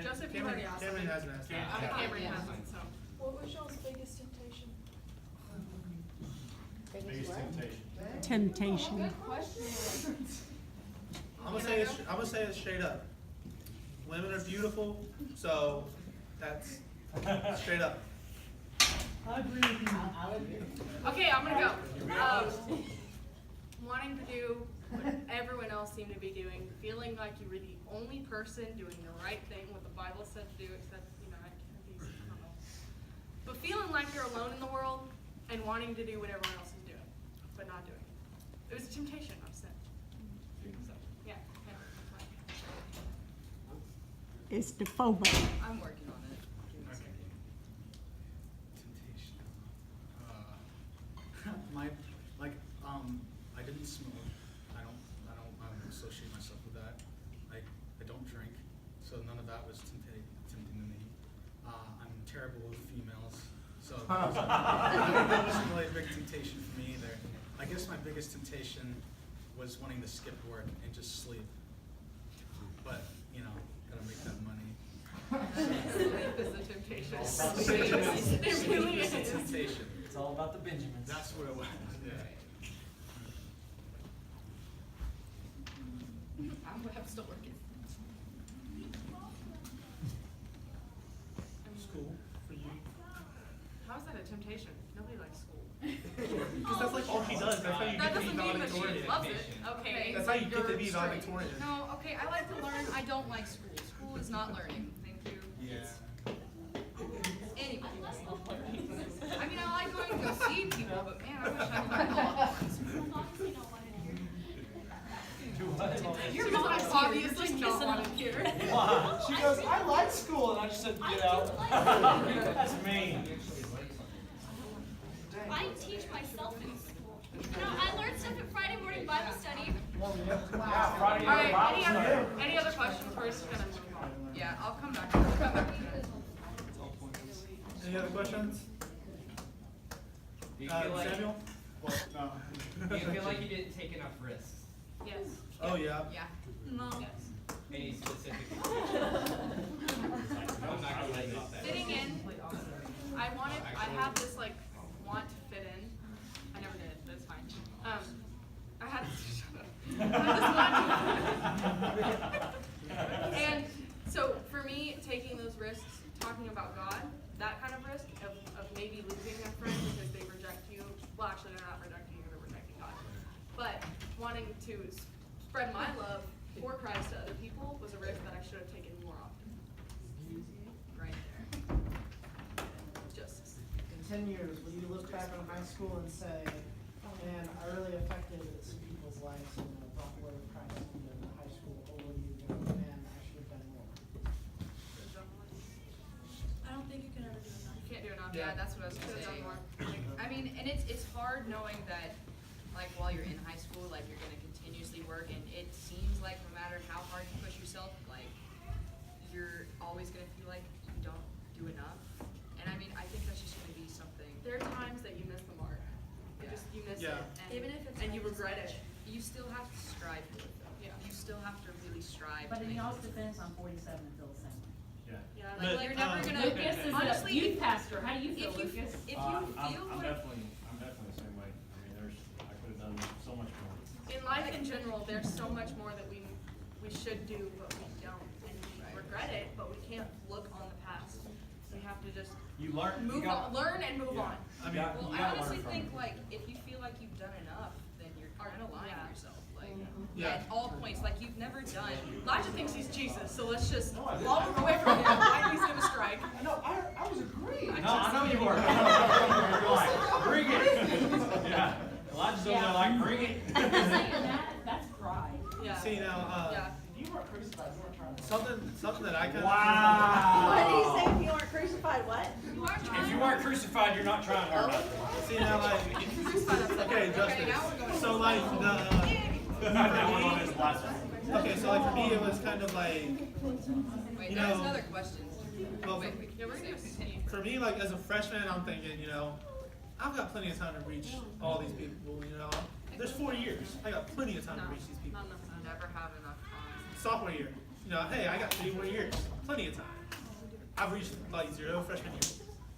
Joseph, you already asked. Cameron hasn't asked. Cameron hasn't, so. What was y'all's biggest temptation? Biggest temptation. Temptation. Good question. I'm gonna say it straight up. Women are beautiful, so that's straight up. I agree with you. Okay, I'm gonna go. Wanting to do what everyone else seemed to be doing, feeling like you were the only person doing the right thing, what the Bible said to do, except, I don't know. But feeling like you're alone in the world and wanting to do what everyone else is doing, but not doing it. It was a temptation of sin. So, yeah. It's the phobia. I'm working on it. Temptation. I didn't smoke. I don't associate myself with that. I don't drink, so none of that was tempting to me. I'm terrible with females, so that wasn't really a big temptation for me either. I guess my biggest temptation was wanting to skip work and just sleep. But, gotta make that money. Sleep is a temptation. It really is a is. temptation. It's all about the Benjamins. That's what it was. Yeah. I'm still working. School for you. How is that a temptation? Nobody likes school. Because that's like all she does. That's how you That get to be doesn't mean that she valedictorian. loves it. Okay. That's how you get to you're be straight. valedictorian. No, okay, I like to learn. I don't like school. School is not learning. Thank you. Yeah. Anyway. I mean, I like going to go see people, but man, I wish I learned a lot more in school. You're not obviously not wanted here. Why? She goes, I like school, and I just said, get out. That's mean. I teach myself in school. I learned stuff at Friday morning Bible study. Yeah, Friday All right, night Bible study. any other questions? We're just gonna move on. Yeah, I'll come back. I'll come back. Any other questions? Do you feel like Samuel? Well, no. do you feel like you didn't take enough risks? Yes. Oh yeah. Yeah. No. Yes. Any specific? I'm not gonna let you off that. Fitting in. I have this want to fit in. I never did, but it's fine. I had this and so for me, taking those risks, talking about God, that kind of risk of maybe losing a friend because they reject you. Well, actually, they're not rejecting you; they're rejecting God. But wanting to spread my love for Christ to other people was a risk that I should have taken more often. Right there. Just. In 10 years, will you look back on high school and say, man, I really affected some people's lives and brought the word of Christ into high school, or will you go, man, I should have done more? I don't think you can ever do enough. You can't do enough. Yeah, that's what I was Should gonna have say. done more. I mean, and it's hard knowing that, while you're in high school, you're gonna continuously work, and it seems like no matter how hard you push yourself, you're always gonna feel like you don't do enough. And I mean, I think that's just gonna be something. There are times that you miss the mark. You miss Yeah. it. And, Even if it's and you regret it. You still have to strive for it, though. Yeah. You still have to really strive. But to in make y'all's it. defense, I'm 47 and feel the same way. Yeah. Yeah. But, You're never gonna. Lucas is honestly, a youth pastor. How do you feel, If you Lucas? if you I'm feel what definitely the same way. I mean, I could have done so much more. In life in general, there's so much more that we should do, but we don't. And we regret it, but we can't look on the past. We have to just You learn. learn and move on. I mean, Well, you I gotta honestly learn from think it. if you feel like you've done enough, then you're kind of lying Yeah. to yourself. Yeah. At all points, you've never done. Elijah thinks he's Jesus, so let's just all move away from him. Why he's gonna strike? No, I was agreeing. No, I know you were. Bring it. Yeah. Elijah's over there bring it. Saying that, that's pride. Yeah. See now, Yeah. You weren't crucified, you weren't trying to. something that I kind of. Wow. What did he say if you weren't crucified? What? You are trying. If you weren't crucified, you're not trying hard enough. See now, okay, Justin. now we're going So That one on his last one. okay, so for me, it was kind of Wait, you there's know, another question. well, Wait, Yeah, we're gonna continue. for me, as a freshman, I'm thinking, I've got plenty of time to reach all these people. There's 4 years. I got plenty of time to reach these people. Not enough time. Never have enough time. Sophomore year, you know, hey, I got 3 more years, plenty of time. I've reached like 0 freshman year,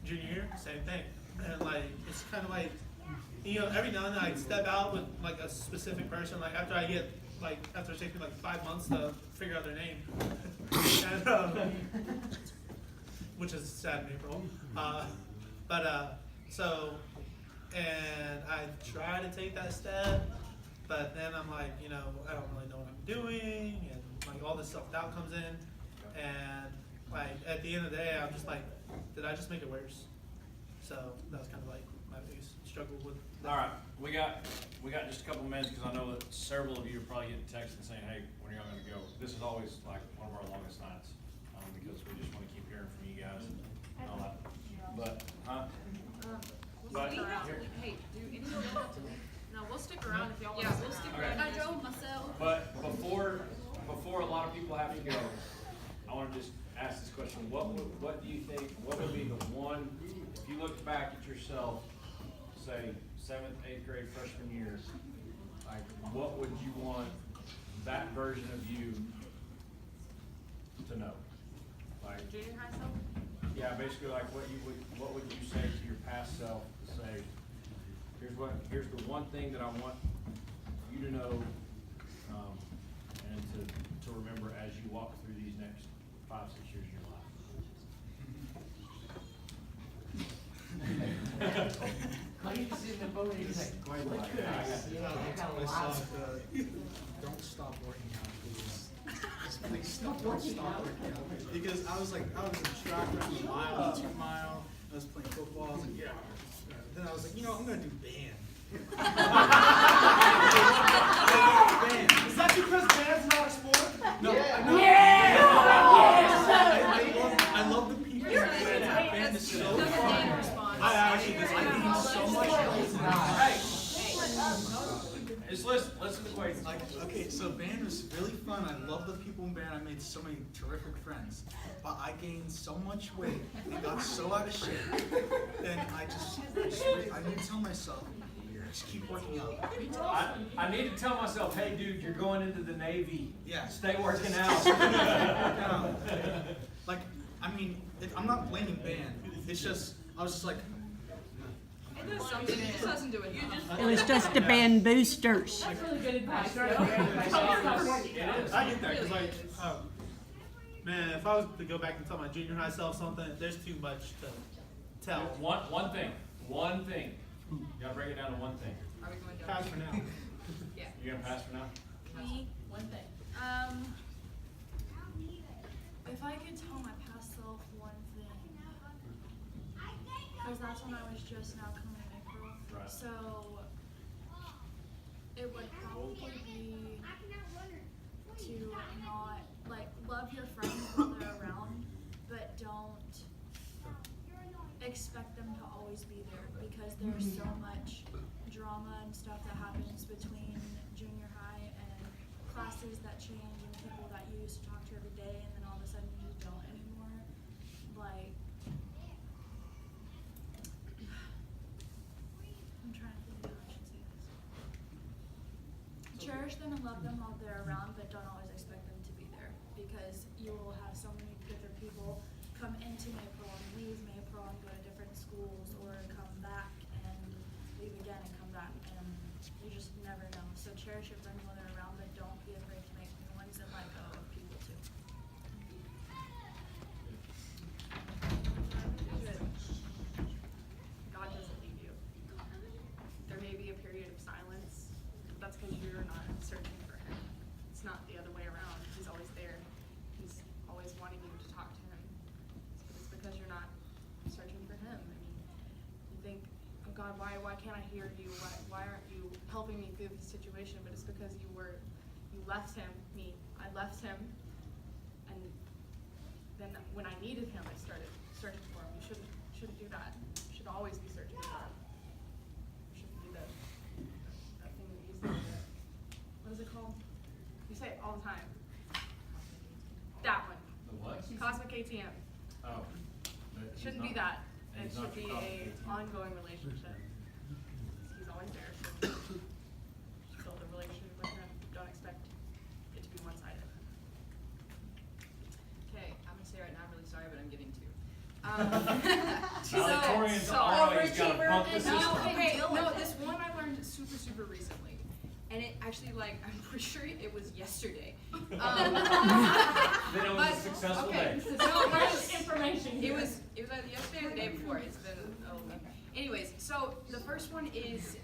junior year, same thing. And like, it's kind of like, you know, every now and then I step out with like a specific person, like after it takes me like 5 months to figure out their name. And, which is sad in April. And I try to take that step, but then I'm like, you know, I don't really know what I'm doing, and like all this self-doubt comes in, and like at the end of the day, I'm just like, did I just make it worse? So that was kind of like my biggest struggle with that. All right, we got just a couple minutes, because I know that several of you are probably getting texts and saying, hey, when are y'all gonna go? This is always like one of our longest nights, because we just wanna keep hearing from you guys and all that. But, But, here- Hey, do any of y'all have to leave? No, we'll stick around if y'all want. Yeah, we'll stick Okay. around. I drove myself. But before a lot of people have to go, I want to just ask this question: what do you think? What would be the one? If you looked back at yourself, say 7th, 8th grade, freshman year, like what would you want that version of you to know? Like Junior high self? yeah, basically like what would you say to your past self to say? Here's the one thing that I want you to know, and to remember as you walk through these next 5-6 years of your life. Tell myself, don't stop working out, please. Please don't stop working out. Because I was a track running 1 mile, 2 mile. I was playing football. I was like, yeah. Then I was like, you know, I'm gonna do band. Band. Is that because band's not a sport? No, I love the people. Band is so fun. I gained so much weight. Just listen to wait. Like, okay, so band was really fun. I love the people in band. I made so many terrific friends. But I gained so much weight and got so out of shape. And I need to tell myself, just keep working out. I need to tell myself, hey dude, you're going into the Navy. Yeah. Stay working out. Like, I mean, I'm not blaming band. It's just, I was just like, It does something, it just doesn't do enough. It was just the band boosters. That's really good advice. It is. I get that, cause like, man, if I was to go back and tell my junior high self something, there's too much to tell. One thing. You gotta break it down to one thing. Are we going to? Pass for now. Yeah. You gonna pass for now? Me. One thing. If I could tell my past self one thing, because that's when I was just now coming to Maypearl. Right. So it would probably be to not like love your friends while they're around, but don't expect them to always be there, because there's so much drama and stuff that happens between junior high and classes that change and people that you used to talk to every day and then all of a sudden you don't anymore. Like, I'm trying to think of how I should say this. Cherish them and love them while they're around, but don't always expect them to be there, because you will have so many different people come into Maypearl and leave Maypearl and go to different schools, or come back and leave again and come back, and you just never know. So cherish your friends while they're around, but don't be afraid to make new ones and let go of people too. God doesn't leave you. There may be a period of silence, but that's because you're not searching for him. It's not the other way around. He's always there. He's always wanting you to talk to him. It's because you're not searching for him. I mean, you think, oh God, why can't I hear you? Why aren't you helping me through this situation? But it's because you left him, I left him, and then when I needed him, I started searching for him. You shouldn't do that. You should always be searching for him. You shouldn't be that thing that you say, what is it called? You say it all the time. That one. The what? Cosmic ATM. Oh. It shouldn't be that. It should be a ongoing relationship. He's always there, so build a relationship with him. Don't expect it to be one-sided. Valedictorians always gotta bump the system. No, this one I learned super recently. And it actually, like, I'm pretty sure it was yesterday. Then it was a successful day. No, Fresh information it here. was either yesterday or the day before. It's been a week. Anyways, so the first one is,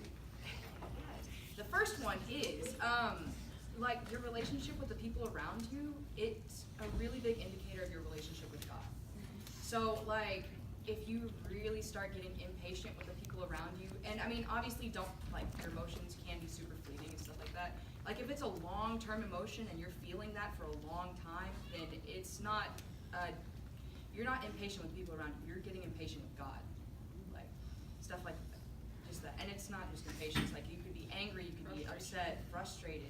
like, your relationship with the people around you, it's a really big indicator of your relationship with God. So, like, if you really start getting impatient with the people around you, and I mean, obviously don't, like, your emotions can be super fleeting and stuff like that. Like, if it's a long-term emotion and you're feeling that for a long time, then it's not, you're not impatient with people around you, you're getting impatient with God. Like, stuff like just that. And it's not just impatience, like, you could be angry, you could be upset, frustrated,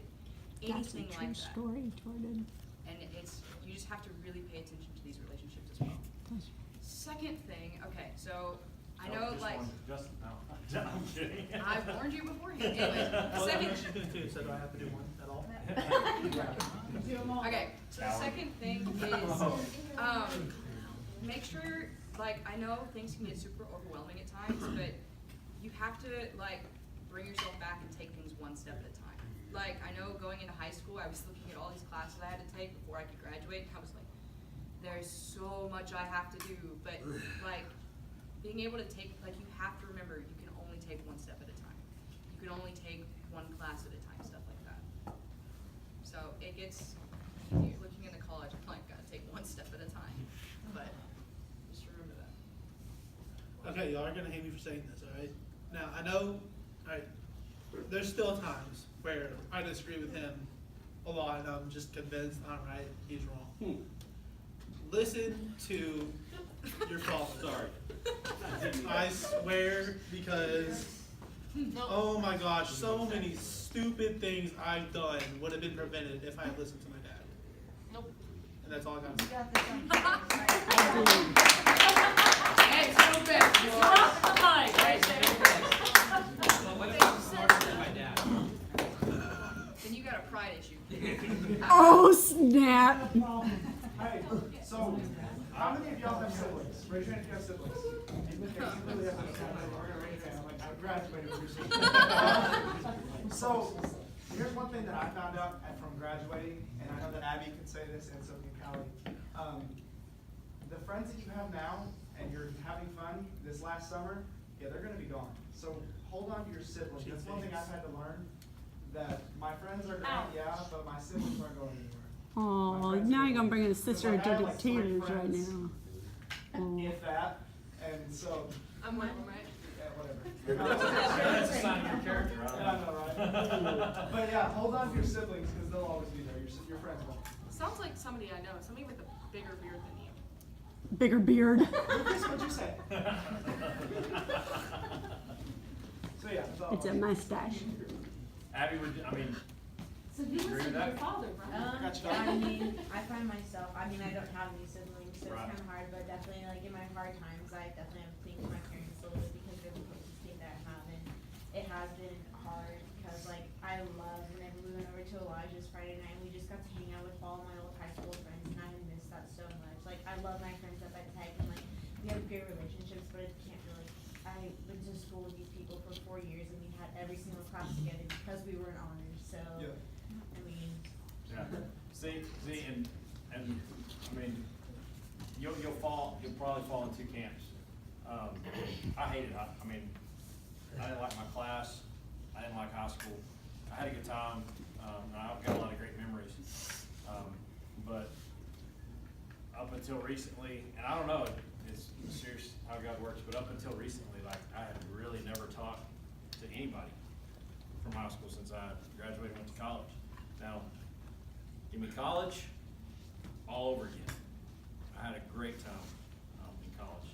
That's a anything true like that. story, Jordan. And it's, you just have to really pay attention to these relationships as well. Second thing, okay, so I know, like, I'm kidding. I warned you beforehand. Anyways, Well, second, she's doing two, so do I have to do one at all? okay, so the second thing is, make sure, like, I know things can get super overwhelming at times, but you have to, like, bring yourself back and take things one step at a time. Like, I know going into high school, I was looking at all these classes I had to take before I could graduate, and I was like, there's so much I have to do, but, like, being able to take, like, you have to remember, you can only take one step at a time. You can only take one class at a time, stuff like that. So it gets easier. Looking into college, I'm like, gotta take one step at a time, but just remember that. Okay, y'all are gonna hate me for saying this, alright? Now, I know, alright, there's still times where I disagree with him a lot and I'm just convinced I'm right, he's wrong. Listen to your father. Sorry. I swear, because, oh my gosh, so many stupid things I've done would have been prevented if I had listened to my dad. Nope. And that's all I got to say. Hey, so bad. Drop the mic right there. Well, what if I'm smarter than my dad? Then you got a pride issue. Oh, snap. Hey, so, how many of y'all have siblings? Raise your hand if you have siblings. Okay, you really have siblings. We're gonna raise your hand. I'm like, I graduated with your siblings. So, here's one thing that I found out from graduating, and I know that Abby can say this, and so can Callie. The friends that you have now, and you're having fun this last summer, yeah, they're gonna be gone. So, hold on to your siblings. That's one thing I've had to learn, that my friends are great, yeah, but my siblings aren't going anywhere. Oh, now you're gonna bring a sister Because I into have, the like, three tears right friends. now. Oh. If that, and so, I'm one of them, right? yeah, whatever. That's a sign of your character, Yeah, I know, right? But yeah, hold on to your siblings, because they'll always be there, your friends will. Sounds like somebody I know, somebody with a bigger beard than you. Bigger beard. Lucas, what'd you say? So yeah, that's all. It's a mustache. Abby would, I mean, So you Agree listen with to your that? father, right? Got you. I mean, I find myself, I mean, I don't have any siblings, so Right. it's kind of hard, but definitely, like, in my hard times, I definitely have to think of my parents a little bit because they're the closest thing that I have, and it has been hard, because, like, I love, whenever we went over to Elijah's Friday night, we just got to hang out with all my old high school friends, and I miss that so much. Like, I love my friends up at Tech, and, like, we have great relationships, but it can't really, I went to school with these people for 4 years, and we had every single class together because we were in honors, so, Yeah. I mean, yeah. See, and, I mean, you'll probably fall in two camps. I hated it. I mean, I didn't like my class. I didn't like high school. I had a good time, and I've got a lot of great memories. But up until recently, and I don't know, it's serious how God works, but up until recently, like, I had really never talked to anybody from high school since I graduated and went to college. Now, give me college all over again. I had a great time in college.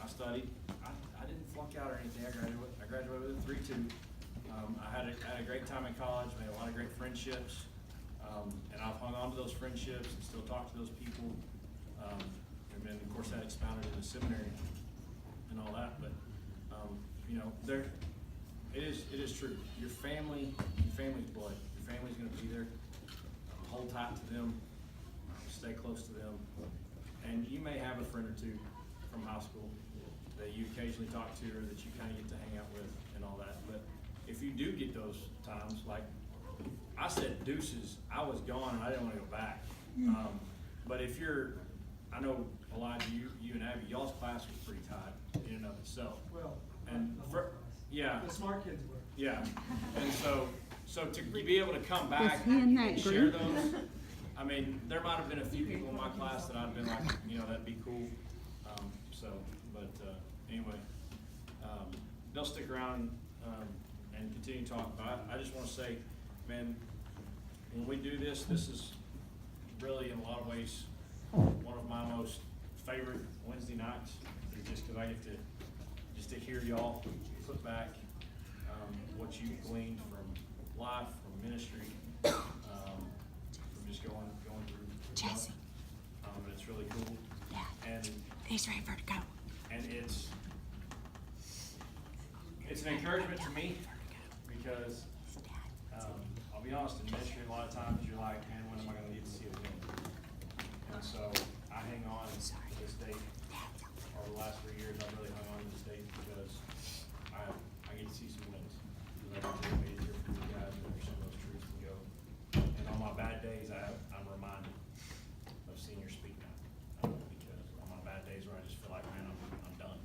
I studied. I didn't flunk out or anything. I graduated with a 3.2. I had a great time in college. Made a lot of great friendships, and I've hung on to those friendships and still talk to those people. And then, of course, that expounded in the seminary and all that. But you know, it is true. Your family's blood. Your family's going to be there. Hold tight to them. Stay close to them. And you may have a friend or two from high school that you occasionally talk to or that you kind of get to hang out with and all that. But if you do get those times, like I said deuces, I was gone and I didn't want to go back. But if you're, I know Elijah, you and Abby, y'all's class was pretty tight in and of itself. Well, And the whole for, class. yeah, The smart kids were. yeah. And so to be able to come back Was he in that and share group? those, I mean, there might have been a few people in my class that I'd been like, you know, that'd be cool. Anyway, they'll stick around, and continue to talk, but I just wanna say, man, when we do this, this is really in a lot of ways one of my most favorite Wednesday nights, just cause I get to, just to hear y'all put back, what you've gleaned from life, from ministry, from just going through. Jesse. And it's really cool. Yeah. And He's ready for it to go. and it's an encouragement to me because, I'll be honest, in ministry, a lot of times you're like, man, when am I gonna get to see a win? And so I hang on to this date. Over the last 3 years, I've really hung on to this date because I get to see some wins. And I get to be here for you guys and understand those truths and go. And on my bad days, I'm reminded of senior speak now. Because on my bad days where I just feel like, man, I'm done.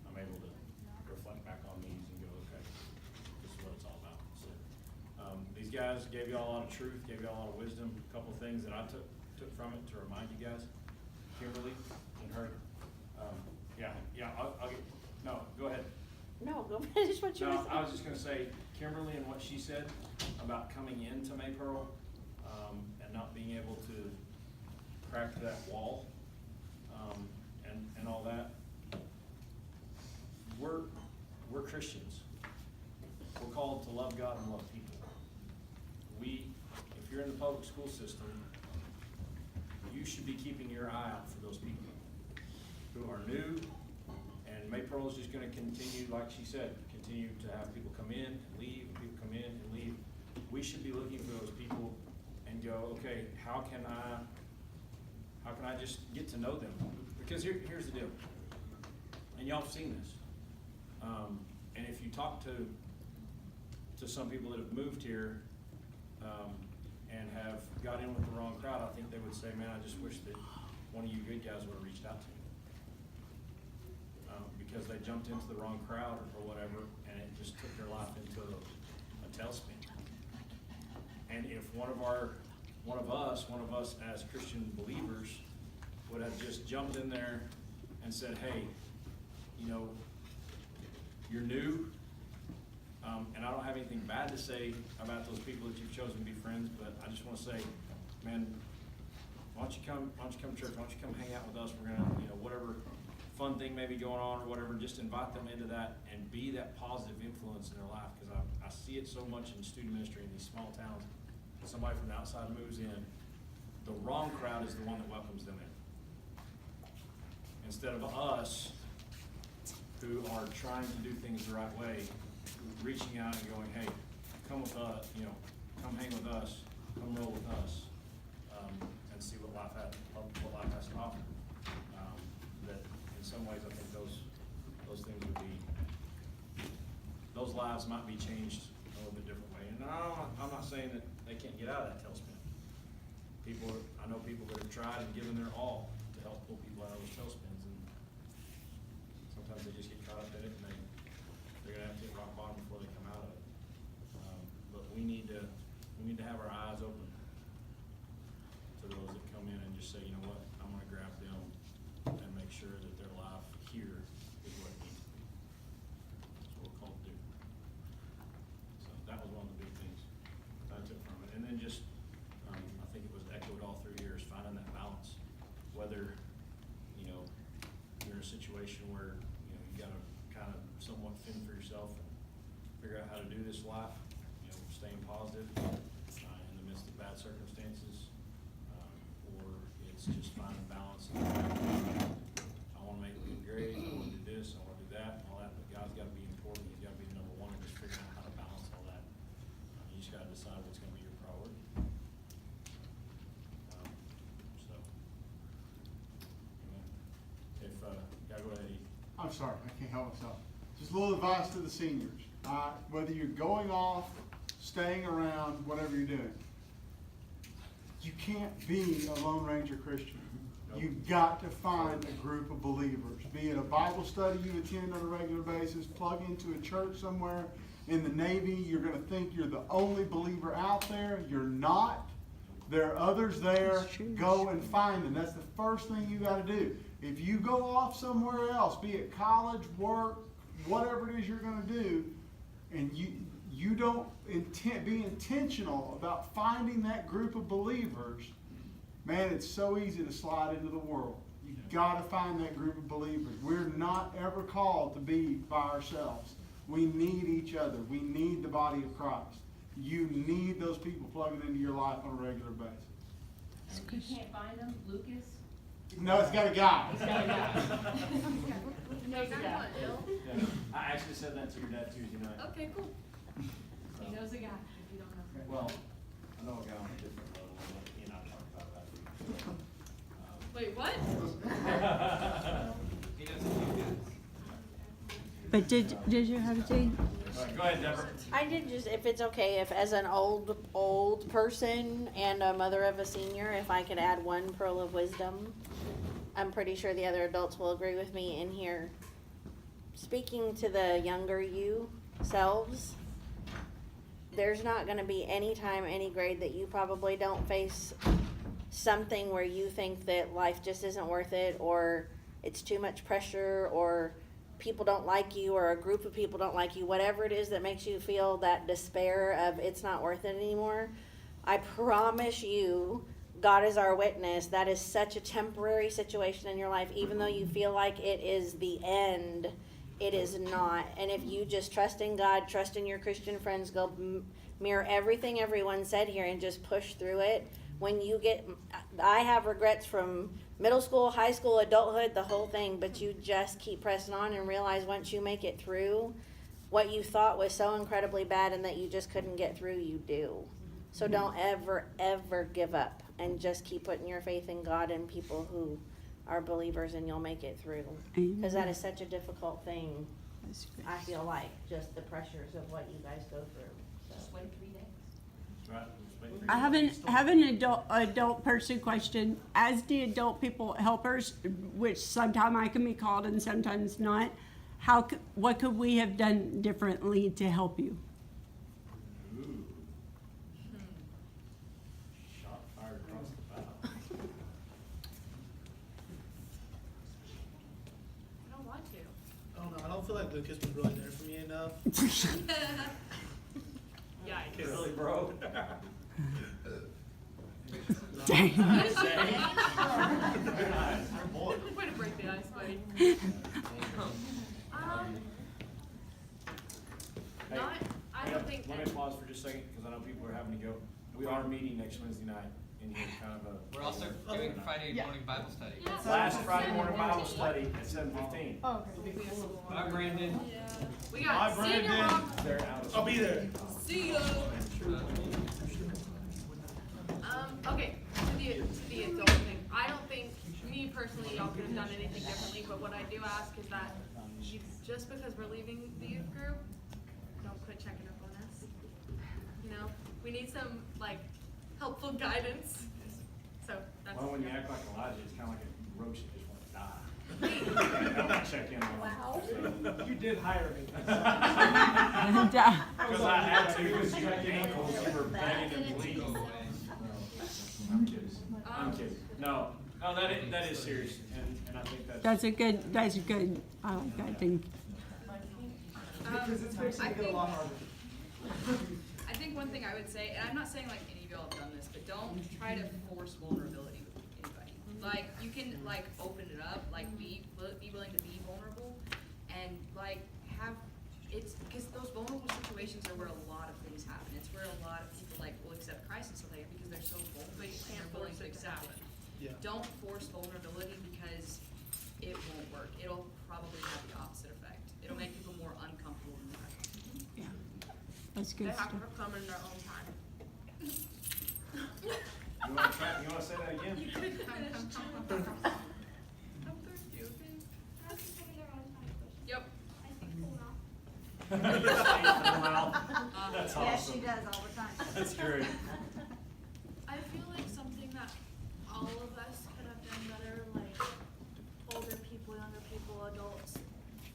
I'm able to reflect back on these and go, okay, this is what it's all about. So, these guys gave you all a lot of truth, gave you all a lot of wisdom. A couple of things that I took from it to remind you guys. Kimberly and her, I'll get, no, go ahead. No, go finish what you were No, saying. I was just gonna say, Kimberly and what she said about coming into Maypearl, and not being able to crack that wall, and all that. We're Christians. We're called to love God and love people. If you're in the public school system, you should be keeping your eye out for those people who are new, and Maypearl is just gonna continue, like she said, continue to have people come in and leave, and people come in and leave. We should be looking for those people and go, okay, how can I just get to know them? Because here's the deal, and y'all have seen this. And if you talk to some people that have moved here, and have got in with the wrong crowd, I think they would say, man, I just wish that one of you good guys would have reached out to me. Because they jumped into the wrong crowd or whatever, and it just took their life into a tailspin. And if one of us as Christian believers would have just jumped in there and said, hey, you know, you're new, and I don't have anything bad to say about those people that you've chosen to be friends, but I just want to say, man, why don't you come to church? Why don't you come hang out with us? We're gonna, you know, whatever fun thing may be going on or whatever, just invite them into that and be that positive influence in their life. Because I see it so much in student ministry in these small towns. Somebody from the outside moves in, the wrong crowd is the one that welcomes them in. Instead of us, who are trying to do things the right way, reaching out and going, hey, come with us, you know, come hang with us, come roll with us, and see what life has to offer. That in some ways, I think those things would be, those lives might be changed a little bit different way. And I'm not saying that they can't get out of that tailspin. I know people that have tried and given their all to help pull people out of those tailspins, and sometimes they just get caught up in it, and they're gonna have to hit rock bottom before they come out of it. But we need to have our eyes open to those that come in and just say, you know what, I'm gonna grab them and make sure that their life here is what it needs to be. That's what we're called to do. So that was one of the big things that I took from it. And then just, I think it was echoed all through here, is finding that balance. Whether, you know, you're in a situation where, you know, you gotta kind of somewhat fend for yourself and figure out how to do this life, you know, staying positive in the midst of bad circumstances, or it's just finding balance. I wanna make good grades, I wanna do this, I wanna do that, and all that, but God's gotta be important, He's gotta be the number one, and just figuring out how to balance all that. You just gotta decide what's gonna be your priority. So, Yeah, go ahead, Ethan. I'm sorry, I can't help myself. Just a little advice to the seniors. Whether you're going off, staying around, whatever you're doing, you can't be a Lone Ranger Christian. You've got to find a group of believers. Be it a Bible study you attend on a regular basis, plug into a church somewhere. In the Navy, you're going to think you're the only believer out there. You're not. There are others there. Go and find them. That's the first thing you got to do. If you go off somewhere else, be it college, work, whatever it is you're going to do, and you don't be intentional about finding that group of believers, man, it's so easy to slide into the world. You got to find that group of believers. We're not ever called to be by ourselves. We need each other. We need the body of Christ. You need those people plugging into your life on a regular basis. And if you can't find them, Lucas? No, it's got a guy. He's got a guy. He knows a guy. Yeah. I actually said that to your dad Tuesday night. Okay, cool. He knows a guy, if you don't know. Well, I know a guy on a different level, and he and I talked about that. Wait, what? He knows a few guys. But did you have a thing? All right, go ahead, Deborah. I did just, if it's okay, if as an old person and a mother of a senior, if I could add one pearl of wisdom. I'm pretty sure the other adults will agree with me in here. Speaking to the younger you selves, there's not gonna be any time, any grade that you probably don't face something where you think that life just isn't worth it, or it's too much pressure, or people don't like you, or a group of people don't like you, whatever it is that makes you feel that despair of it's not worth it anymore. I promise you, God is our witness, that is such a temporary situation in your life. Even though you feel like it is the end, it is not. And if you just trust in God, trust in your Christian friends, go mirror everything everyone said here and just push through it. When you get, I have regrets from middle school, high school, adulthood, the whole thing, but you just keep pressing on and realize once you make it through, what you thought was so incredibly bad and that you just couldn't get through, you do. So don't ever, ever give up, and just keep putting your faith in God and people who are believers, and you'll make it through. Because that is such a difficult thing, I feel like, just the pressures of what you guys go through. So. Just wait 3 days. Right. I have an adult person question. As the adult people helpers, which sometimes I can be called and sometimes not, what could we have done differently to help you? Ooh. Shot fired across the bow. I don't want to. I don't know. I don't feel like Lucas was really there for me enough. Yikes. Really, bro? Dang. Way to break the ice, buddy. Not, I don't think. Let me pause for just a second, because I know people are having to go. We are meeting next Wednesday night in here, kind of a. We're also doing Friday morning Bible study. Last Friday morning Bible study at 7:15. Oh, okay. Bye, Brandon. Yeah. We got Bye, senior Brandon. mom. They're out of. I'll be there. See ya. Okay, to the adult thing. I don't think, me personally, y'all could have done anything differently, but what I do ask is that just because we're leaving the youth group, don't quit checking up on us. You know, we need some, like, helpful guidance. So, that's. Well, when you act like Elijah, it's kind of like a roach that just wants to die. I don't check in on them. Wow. You did hire me. Because I had to, because you had ankles, you were begging and bleeding. I'm kidding. I'm kidding. No, that is serious, and I think That's a good, I like that thing. Because it's fixing to get a lot harder. I think one thing I would say, and I'm not saying like any of y'all have done this, but don't try to force vulnerability with anybody. Like, you can like open it up, like be willing to be vulnerable, and like it's because those vulnerable situations are where a lot of things happen. It's where a lot of people like will accept Christ and stuff like that because they're so vulnerable. But you can't willing to accept it. Yeah. Don't force vulnerability because it won't work. It'll probably have the opposite effect. It'll make people more uncomfortable than that. Yeah, that's They good have stuff. to come in their own time. You want to say that again? I'm thirsty, okay? awesome. She does all the time. That's great. I feel like something that all of us could have done better, like older people, younger people, adults,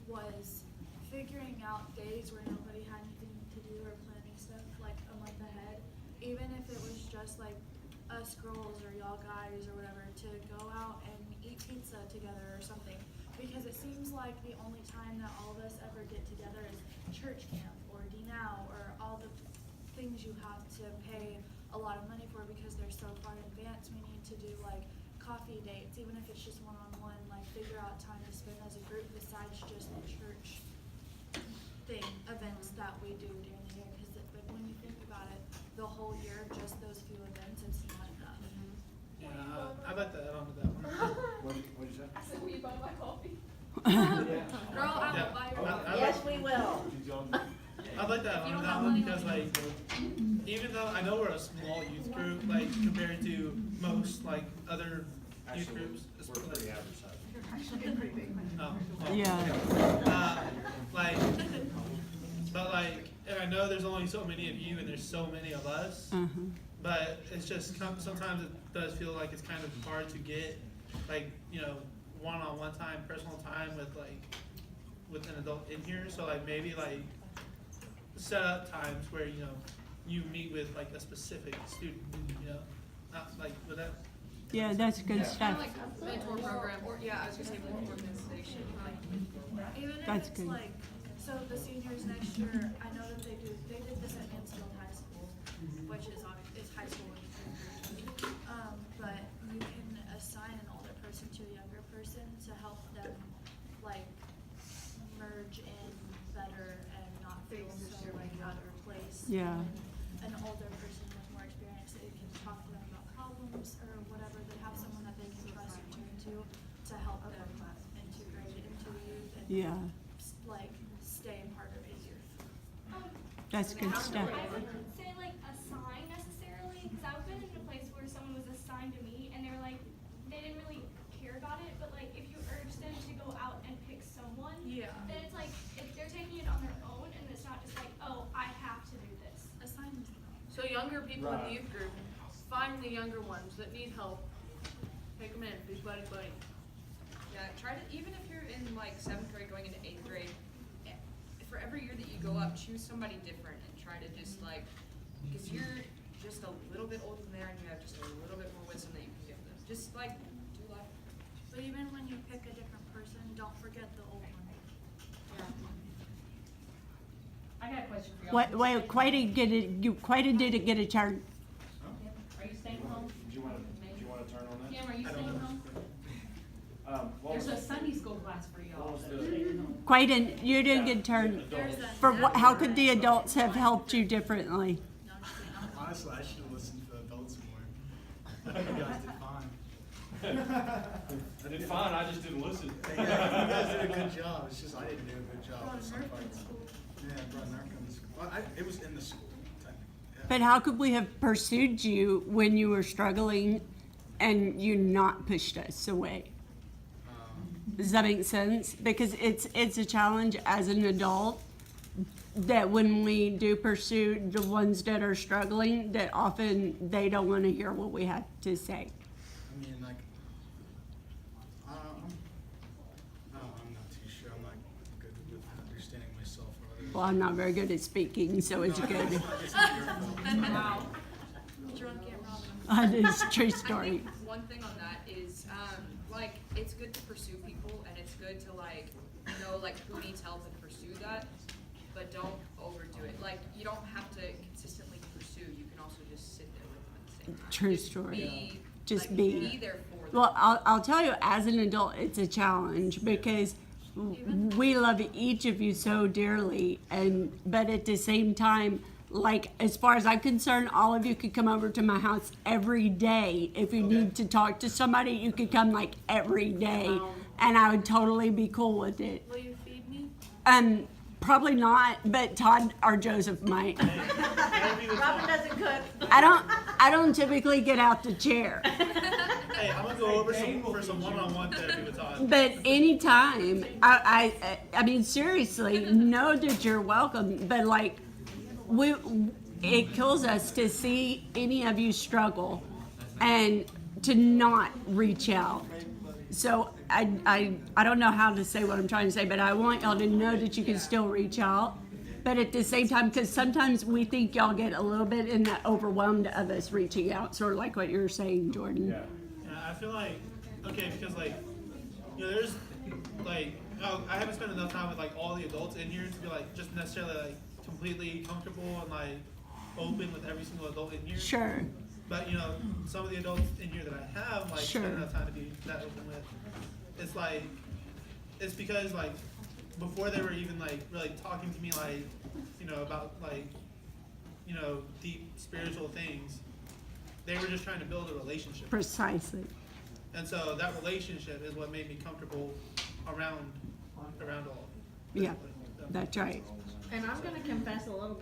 was figuring out days where nobody had anything to do or planning stuff like a month ahead. Even if it was just like us girls or y'all guys or whatever to go out and eat pizza together or something. Because it seems like the only time that all of us ever get together is church camp or D-Now or all the things you have to pay a lot of money for because they're so far in advance. We need to do like coffee dates, even if it's just one-on-one, like figure out time to spend as a group besides just the church events that we do during the year. Because like, when you think about it, the whole year, just those few events, it's not enough. Yeah, I'd like to add on to that one. What'd you say? I said, will you buy my coffee? Girl, I will buy your coffee. Yes, we will. I'd like to add on to that one because, like, even though I know we're a small youth group, like, compared to most, like, other youth Actually, groups. we're pretty average size. Oh, well, Yeah. like, but like, and I know there's only so many of you and there's so many of us, but it's just sometimes it does feel like it's kind of hard to get, like, you know, one-on-one time, personal time with an adult in here. So like maybe like set up times where, you know, you meet with like a specific student, you know, not like with that. Yeah, that's good Kind stuff. of like a mentor program, or yeah, I was gonna say more organization. Like, Even if That's it's good. like, so the seniors next year, I know that they did this at Mansfield High School, which is high school. But you can assign an older person to a younger person to help them like merge in better and not feel so like out of place. Yeah. And an older person with more experience that you can talk to them about problems or whatever, they have someone that they can trust and turn to help them integrate into the youth and Yeah, like stay part of a youth. that's good stuff. I wouldn't say like assign necessarily, because I've been in a place where someone was assigned to me and they were like, they didn't really care about it, but like if you urge them to go out and pick someone, Yeah. then it's like, if they're taking it on their own and it's not just like, oh, I have to do this. Assignments. so younger people in the Right. youth group, find the younger ones that need help, take them in, be buddy buddy. Yeah, try to, even if you're in like 7th grade going into 8th grade, for every year that you go up, choose somebody different and try to just like, because you're just a little bit older than they are and you have just a little bit more wisdom that you can give them. Just like, do life. But even when you pick a different person, don't forget the old one. I got a question for y'all. Wait, quite didn't get a turn. Are you staying home? Do you wanna turn on that? Kim, are you staying home? What There's was a Sunday school class for y'all. What was so the- staying home. Quite you didn't get a turn. For what, how could the adults have helped you differently? Honestly, I should have listened to the adults more. You guys did fine. I did fine, I just didn't listen. Yeah, you guys did a good job. It's just I didn't do a good job with some parts. Yeah, I brought Nerf in the school. Well, it was in the school, technically. Yeah. But how could we have pursued you when you were struggling and you not pushed us away? Does that make sense? Because it's a challenge as an adult that when we do pursue the ones that are struggling, that often they don't want to hear what we have to say. I mean, like, I'm not too sure. I'm not good with understanding myself or others. Well, I'm not very good at speaking, so it's No, good. it's not your fault. It's not your Wow. fault. Drunk and Robin. That is a true I story. think one thing on that is, like, it's good to pursue people and it's good to like, know like who needs help and pursue that, but don't overdo it. Like, you don't have to consistently pursue, you can also just sit there with them at the same time. True Just story. Be, Just like, be. there for them. Well, I'll tell you, as an adult, it's a challenge because we love each of you so dearly, but at the same time, like, as far as I'm concerned, all of you could come over to my house every day. If you need to talk to somebody, you could come like every day, and I would totally be cool with it. Will you feed me? Probably not, but Todd or Joseph might. Robin doesn't cook. I don't typically get out the chair. Hey, I'm gonna go over for some one-on-one therapy with Todd. But anytime, I mean, seriously, know that you're welcome. But like, it kills us to see any of you struggle and to not reach out. So I don't know how to say what I'm trying to say, but I want y'all to know that you can still reach out. But at the same time, because sometimes we think y'all get a little bit in that overwhelmed of us reaching out, sort of like what you're saying, Jordan. Yeah, I feel like, okay, because like, you know, there's like, I haven't spent enough time with like all the adults in here to be like just necessarily like completely comfortable and like open with every single adult in here. Sure. But you know, some of the adults in here that I have like Sure. spent enough time to be that open with, it's like, it's because like before they were even like really talking to me like, you know, about like, you know, deep spiritual things, they were just trying to build a relationship. Precisely. And so that relationship is what made me comfortable around all. Yeah, that's right. And I'm gonna confess a little